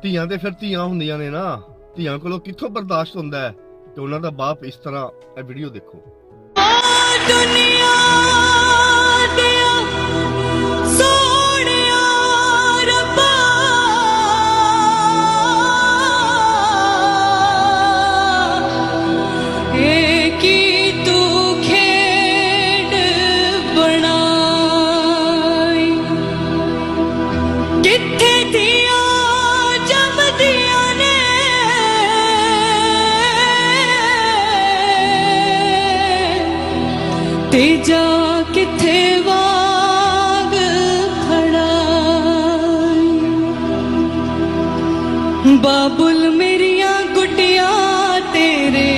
ਧੀਆਂ ਤੇ ਫਿਰ ਧੀਆਂ ਹੁੰਦੀਆਂ ਨੇ ਨਾ, ਧੀਆਂ ਕੋਲੋਂ ਕਿੱਥੋਂ ਬਰਦਾਸ਼ਤ ਹੁੰਦਾ ਹੈ। ਤੇ ਉਹਨਾਂ ਦਾ ਬਾਪ ਇਸ ਤਰ੍ਹਾਂ, ਇਹ ਵੀਡੀਓ ਦੇਖੋ। ਦੁਨੀਆ ਦਿਆ ਸੋਹਣਿਆ ਰੱਬਾ, ਇਹ ਕੀ ਤੂੰ ਖੇਡ ਬਣਾਈ, ਕਿੱਥੇ ਦੀਆਂ ਜੰਮਦੀਆਂ ਨੇ ਤੇ ਜਾ ਕਿੱਥੇ ਵਾਗ ਖੜਾਈ। ਬਾਬੁਲ ਮੇਰੀਆਂ ਗੁੱਟੀਆਂ ਤੇਰੇ